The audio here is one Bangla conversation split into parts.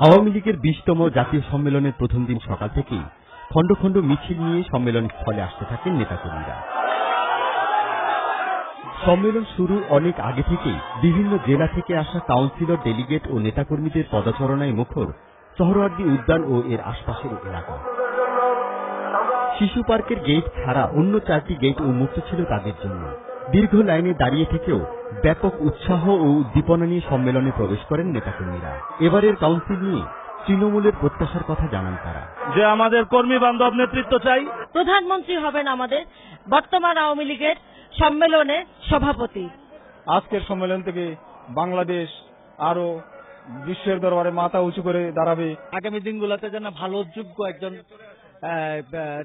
আওয়ামী লীগের 20তম জাতীয় সম্মেলনের প্রথম দিন সকাল থেকেই খণ্ড খণ্ড মিছিল নিয়ে সম্মেলন স্থলে আসতে থাকেন নেতাকর্মীরা। সম্মেলন শুরুর অনেক আগে থেকেই বিভিন্ন জেলা থেকে আসা কাউন্সিলর, ডেলিগেট ও নেতাকর্মীদের পদচারণায় মুখর সোহরাওয়ার্দী উদ্যান ও এর আশপাশের এলাকা। শিশু পার্কের গেট ছাড়া অন্য 4টি গেট উন্মুক্ত ছিল তাদের জন্য। দীর্ঘ লাইনে দাঁড়িয়ে থেকেও ব্যাপক উৎসাহ ও উদ্দীপনা নিয়ে সম্মেলনে প্রবেশ করেন নেতাকর্মীরা। এবারের কাউন্সিল নিয়ে তৃণমূলের প্রত্যাশার কথা জানান তারা। যে আমাদের কর্মী বান্ধব নেতৃত্ব চাই, প্রধানমন্ত্রী হবেন আমাদের বর্তমান আওয়ামী লীগের সম্মেলনের সভাপতি। আজকের সম্মেলন থেকে বাংলাদেশ আরো বিশ্বের দরবারে মাথা উঁচু করে দাঁড়াবে। আগামী দিনগুলোতে যেন ভালো যোগ্য একজন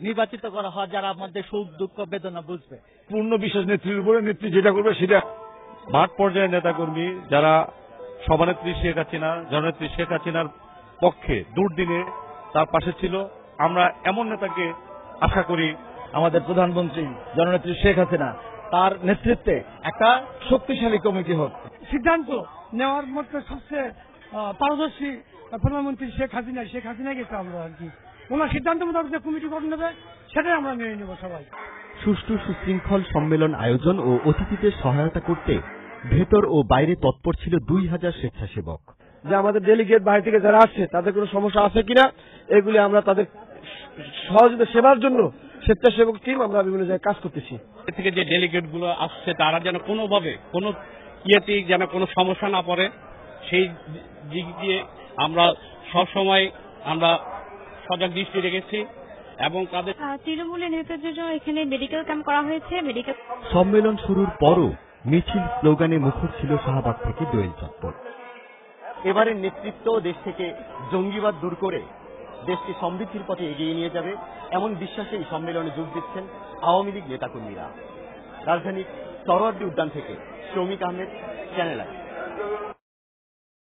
নির্বাচিত করা হয়, যারা আমাদের সুখ দুঃখ বেদনা বুঝবে। পূর্ণ বিশ্বাস নেত্রীর উপরে, নেত্রী যেটা করবে সেটা। মাঠ পর্যায়ের নেতাকর্মী যারা সভানেত্রী শেখ হাসিনা, জননেত্রী শেখ হাসিনার পক্ষে দুর্দিনে তার পাশে ছিল, আমরা এমন নেতাকে আশা করি। আমাদের প্রধানমন্ত্রী জননেত্রী শেখ হাসিনা, তার নেতৃত্বে একটা শক্তিশালী কমিটি হোক। সিদ্ধান্ত নেওয়ার মধ্যে সবচেয়ে পারদর্শী প্রধানমন্ত্রী শেখ হাসিনাকে আমরা আর কি ওনার সিদ্ধান্ত মোতাবেক যে কমিটি গঠন হবে সেটাই আমরা মেনে নেব সবাই। সুষ্ঠু সুশৃঙ্খল সম্মেলন আয়োজন ও অতিথিদের সহায়তা করতে ভেতর ও বাইরে তৎপর ছিল 2000 স্বেচ্ছাসেবক। যে আমাদের ডেলিগেট বাইরে থেকে যারা আসছে তাদের কোনো সমস্যা আছে কিনা এগুলি আমরা তাদের সহযোগিতা সেবার জন্য স্বেচ্ছাসেবক টিম আমরা বিভিন্ন জায়গায় কাজ করতেছি। থেকে যে ডেলিগেট গুলো আসছে তারা যেন কোনোভাবে কোনো ইয়েতেই যেন কোনো সমস্যা না পড়ে, সেই দিক দিয়ে আমরা সবসময় আমরা সজাগ দৃষ্টি রেখেছি এবং তাদের তৃণমূলের নেতাদের জন্য এখানে মেডিকেল ক্যাম্প করা হয়েছে। সম্মেলন শুরুর পরও মিছিল স্লোগানে মুখর ছিল শাহবাগ থেকে দোয়েল চত্বর। এবারের নেতৃত্ব দেশ থেকে জঙ্গিবাদ দূর করে দেশকে সমৃদ্ধির পথে এগিয়ে নিয়ে যাবে, এমন বিশ্বাসে এই সম্মেলনে যোগ দিচ্ছেন আওয়ামী লীগ নেতাকর্মীরা। রাজধানীর সোহরাওয়ার্দী উদ্যান থেকে শৌমিক আহমেদ, চ্যানেল আই।